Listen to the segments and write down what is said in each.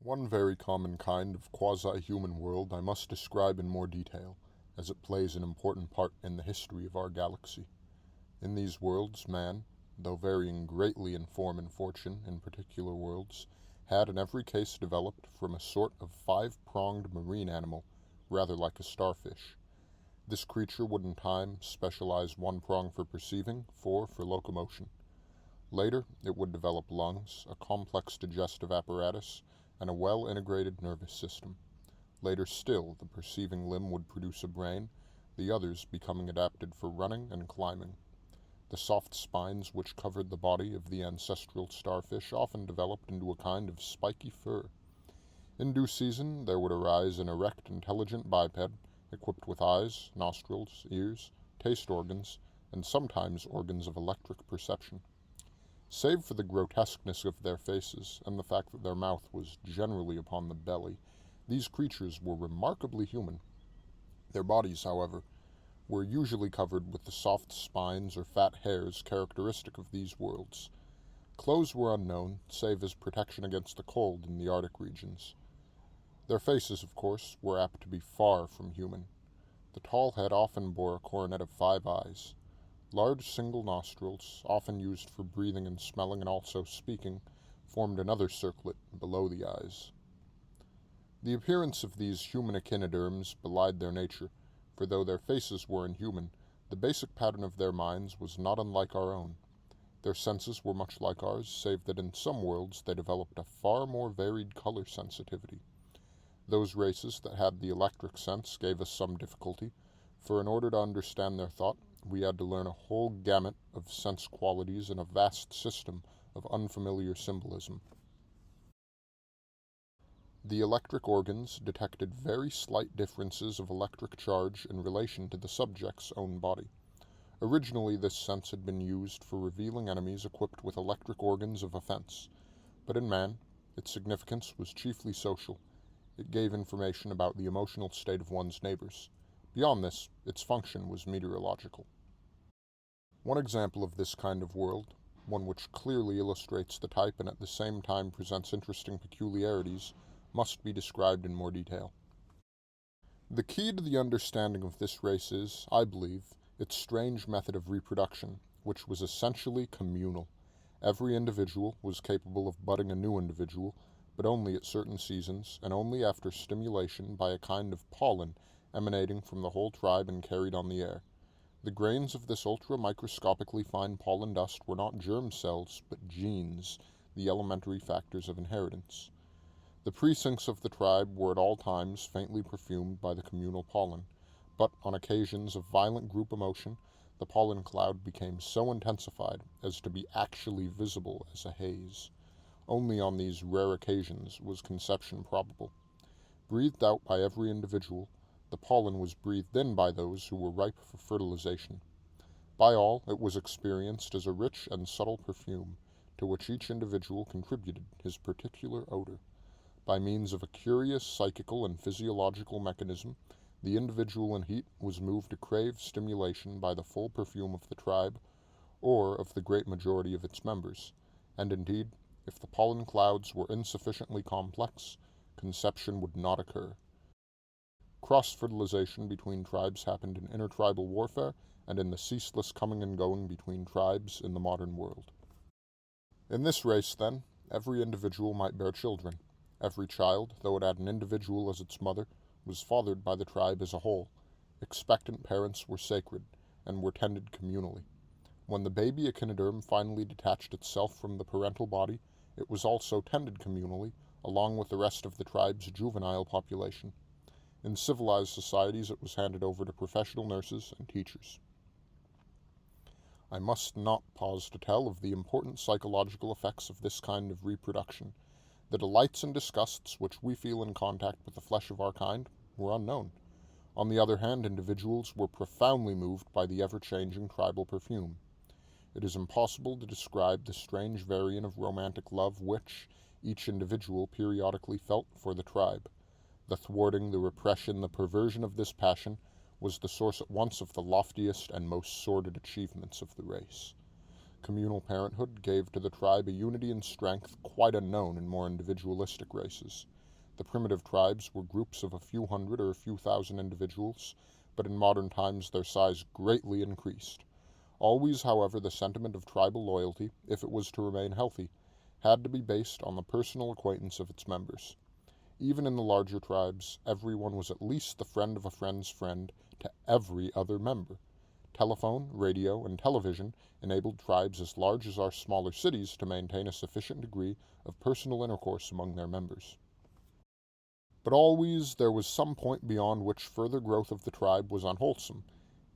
One very common kind of quasi-human world I must describe in more detail, as it plays an important part in the history of our galaxy. In these worlds, man, though varying greatly in form and fortune in particular worlds, had in every case developed from a sort of five-pronged marine animal, rather like a starfish. This creature would in time specialize one prong for perceiving, four for locomotion. Later, it would develop lungs, a complex digestive apparatus, and a well-integrated nervous system. Later still, the perceiving limb would produce a brain, the others becoming adapted for running and climbing. The soft spines which covered the body of the ancestral starfish often developed into a kind of spiky fur. In due season, there would arise an erect, intelligent biped, equipped with eyes, nostrils, ears, taste organs, and sometimes organs of electric perception. Save for the grotesqueness of their faces, and the fact that their mouth was generally upon the belly, these creatures were remarkably human. Their bodies, however, were usually covered with the soft spines or fat hairs characteristic of these worlds. Clothes were unknown, save as protection against the cold in the Arctic regions. Their faces, of course, were apt to be far from human. The tall head often bore a coronet of 5 eyes. Large single nostrils, often used for breathing and smelling and also speaking, formed another circlet below the eyes. The appearance of these human echinoderms belied their nature, for though their faces were inhuman, the basic pattern of their minds was not unlike our own. Their senses were much like ours, save that in some worlds they developed a far more varied color sensitivity. Those races that had the electric sense gave us some difficulty, for in order to understand their thought, we had to learn a whole gamut of sense qualities and a vast system of unfamiliar symbolism. The electric organs detected very slight differences of electric charge in relation to the subject's own body. Originally, this sense had been used for revealing enemies equipped with electric organs of offense, but in man, its significance was chiefly social. It gave information about the emotional state of one's neighbors. Beyond this, its function was meteorological. One example of this kind of world, one which clearly illustrates the type and at the same time presents interesting peculiarities, must be described in more detail. The key to the understanding of this race is, I believe, its strange method of reproduction, which was essentially communal. Every individual was capable of budding a new individual, but only at certain seasons, and only after stimulation by a kind of pollen emanating from the whole tribe and carried on the air. The grains of this ultra-microscopically fine pollen dust were not germ cells, but genes, the elementary factors of inheritance. The precincts of the tribe were at all times faintly perfumed by the communal pollen, but on occasions of violent group emotion, the pollen cloud became so intensified as to be actually visible as a haze. Only on these rare occasions was conception probable. Breathed out by every individual, the pollen was breathed in by those who were ripe for fertilization. By all, it was experienced as a rich and subtle perfume, to which each individual contributed his particular odor. By means of a curious psychical and physiological mechanism, the individual in heat was moved to crave stimulation by the full perfume of the tribe, or of the great majority of its members, and indeed, if the pollen clouds were insufficiently complex, conception would not occur. Cross-fertilization between tribes happened in intertribal warfare and in the ceaseless coming and going between tribes in the modern world. In this race, then, every individual might bear children. Every child, though it had an individual as its mother, was fathered by the tribe as a whole. Expectant parents were sacred, and were tended communally. When the baby echinoderm finally detached itself from the parental body, it was also tended communally, along with the rest of the tribe's juvenile population. In civilized societies, it was handed over to professional nurses and teachers. I must not pause to tell of the important psychological effects of this kind of reproduction. The delights and disgusts which we feel in contact with the flesh of our kind were unknown. On the other hand, individuals were profoundly moved by the ever-changing tribal perfume. It is impossible to describe the strange variant of romantic love which each individual periodically felt for the tribe. The thwarting, the repression, the perversion of this passion was the source at once of the loftiest and most sordid achievements of the race. Communal parenthood gave to the tribe a unity and strength quite unknown in more individualistic races. The primitive tribes were groups of a few hundred or a few thousand individuals, but in modern times their size greatly increased. Always, however, the sentiment of tribal loyalty, if it was to remain healthy, had to be based on the personal acquaintance of its members. Even in the larger tribes, everyone was at least the friend of a friend's friend to every other member. Telephone, radio, and television enabled tribes as large as our smaller cities to maintain a sufficient degree of personal intercourse among their members. But always there was some point beyond which further growth of the tribe was unwholesome.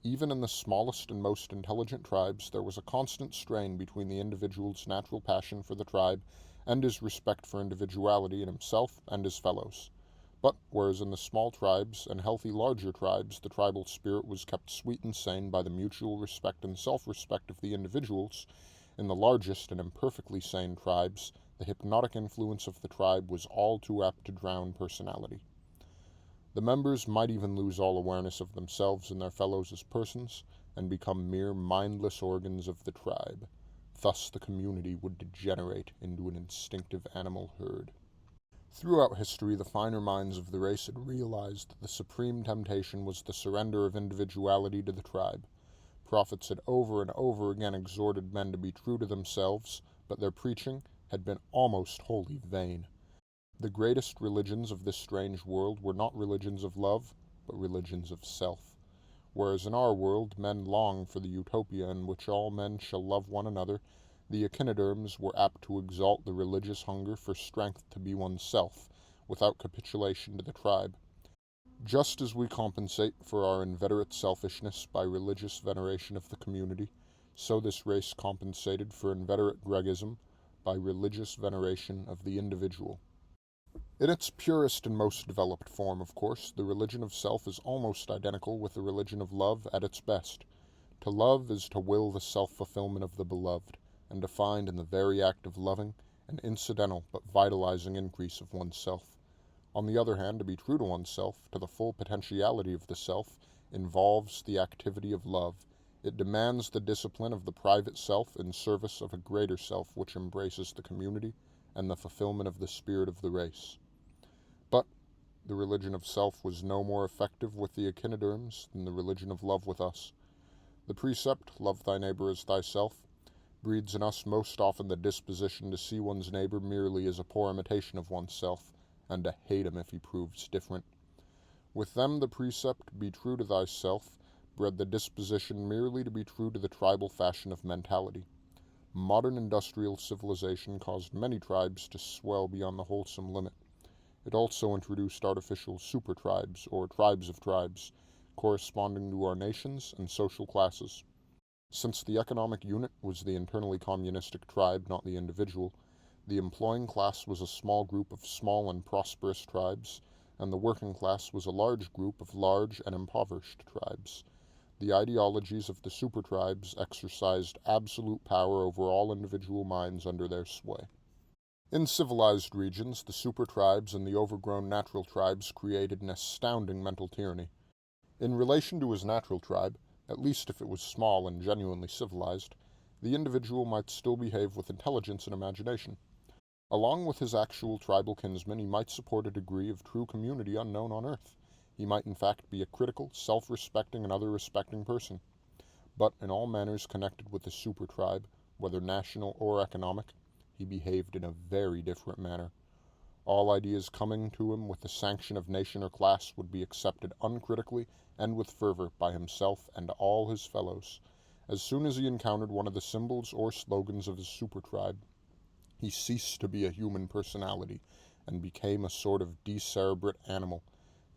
Even in the smallest and most intelligent tribes, there was a constant strain between the individual's natural passion for the tribe and his respect for individuality in himself and his fellows. But whereas in the small tribes and healthy larger tribes the tribal spirit was kept sweet and sane by the mutual respect and self-respect of the individuals, in the largest and imperfectly sane tribes the hypnotic influence of the tribe was all too apt to drown personality. The members might even lose all awareness of themselves and their fellows as persons, and become mere mindless organs of the tribe. Thus the community would degenerate into an instinctive animal herd. Throughout history, the finer minds of the race had realized that the supreme temptation was the surrender of individuality to the tribe. Prophets had over and over again exhorted men to be true to themselves, but their preaching had been almost wholly vain. The greatest religions of this strange world were not religions of love, but religions of self. Whereas in our world men long for the utopia in which all men shall love one another, the echinoderms were apt to exalt the religious hunger for strength to be oneself, without capitulation to the tribe. Just as we compensate for our inveterate selfishness by religious veneration of the community, so this race compensated for inveterate Gregism by religious veneration of the individual. In its purest and most developed form, of course, the religion of self is almost identical with the religion of love at its best. To love is to will the self-fulfillment of the beloved, and to find in the very act of loving an incidental but vitalizing increase of oneself. On the other hand, to be true to oneself, to the full potentiality of the self, involves the activity of love. It demands the discipline of the private self in service of a greater self which embraces the community and the fulfillment of the spirit of the race. But the religion of self was no more effective with the echinoderms than the religion of love with us. The precept, love thy neighbor as thyself, breeds in us most often the disposition to see one's neighbor merely as a poor imitation of oneself, and to hate him if he proves different. With them the precept, be true to thyself, bred the disposition merely to be true to the tribal fashion of mentality. Modern industrial civilization caused many tribes to swell beyond the wholesome limit. It also introduced artificial super-tribes, or tribes of tribes, corresponding to our nations and social classes. Since the economic unit was the internally communistic tribe, not the individual, the employing class was a small group of small and prosperous tribes, and the working class was a large group of large and impoverished tribes. The ideologies of the super-tribes exercised absolute power over all individual minds under their sway. In civilized regions, the super-tribes and the overgrown natural tribes created an astounding mental tyranny. In relation to his natural tribe, at least if it was small and genuinely civilized, the individual might still behave with intelligence and imagination. Along with his actual tribal kinsmen, he might support a degree of true community unknown on Earth. He might in fact be a critical, self-respecting, and other-respecting person. But in all matters connected with the super-tribe, whether national or economic, he behaved in a very different manner. All ideas coming to him with the sanction of nation or class would be accepted uncritically and with fervor by himself and all his fellows. As soon as he encountered one of the symbols or slogans of his super-tribe, he ceased to be a human personality and became a sort of decerebrate animal,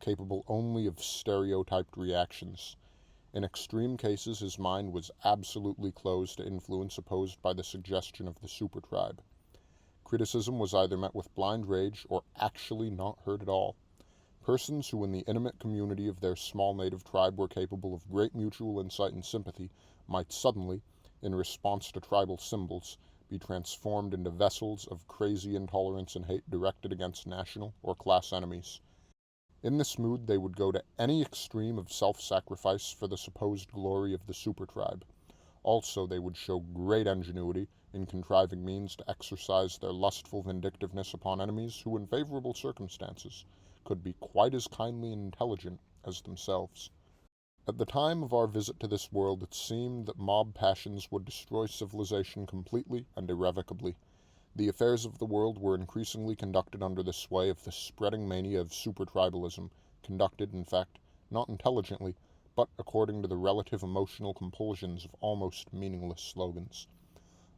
capable only of stereotyped reactions. In extreme cases, his mind was absolutely closed to influence opposed by the suggestion of the super-tribe. Criticism was either met with blind rage or actually not heard at all. Persons who in the intimate community of their small native tribe were capable of great mutual insight and sympathy might suddenly, in response to tribal symbols, be transformed into vessels of crazy intolerance and hate directed against national or class enemies. In this mood they would go to any extreme of self-sacrifice for the supposed glory of the super-tribe. Also, they would show great ingenuity in contriving means to exercise their lustful vindictiveness upon enemies who, in favorable circumstances, could be quite as kindly and intelligent as themselves. At the time of our visit to this world, it seemed that mob passions would destroy civilization completely and irrevocably. The affairs of the world were increasingly conducted under the sway of the spreading mania of super-tribalism, conducted, in fact, not intelligently, but according to the relative emotional compulsions of almost meaningless slogans.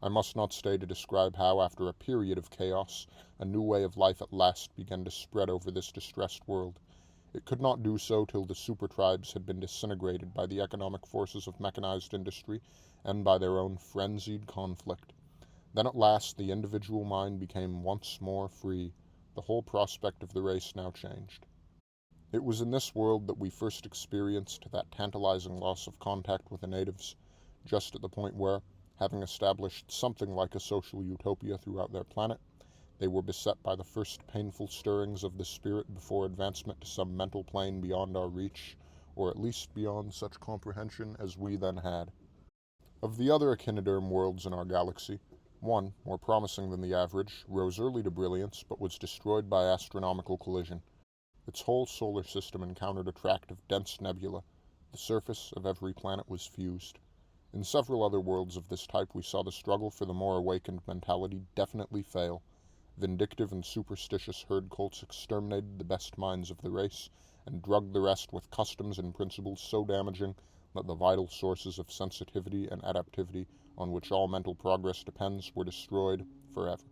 I must not stay to describe how, after a period of chaos, a new way of life at last began to spread over this distressed world. It could not do so till the super-tribes had been disintegrated by the economic forces of mechanized industry and by their own frenzied conflict. Then at last the individual mind became once more free. The whole prospect of the race now changed. It was in this world that we first experienced that tantalizing loss of contact with the natives, just at the point where, having established something like a social utopia throughout their planet, they were beset by the first painful stirrings of the spirit before advancement to some mental plane beyond our reach, or at least beyond such comprehension as we then had. Of the other echinoderm worlds in our galaxy, one, more promising than the average, rose early to brilliance but was destroyed by astronomical collision. Its whole solar system encountered a tract of dense nebula. The surface of every planet was fused. In several other worlds of this type we saw the struggle for the more awakened mentality definitely fail. Vindictive and superstitious herd cults exterminated the best minds of the race, and drugged the rest with customs and principles so damaging that the vital sources of sensitivity and adaptivity on which all mental progress depends were destroyed forever.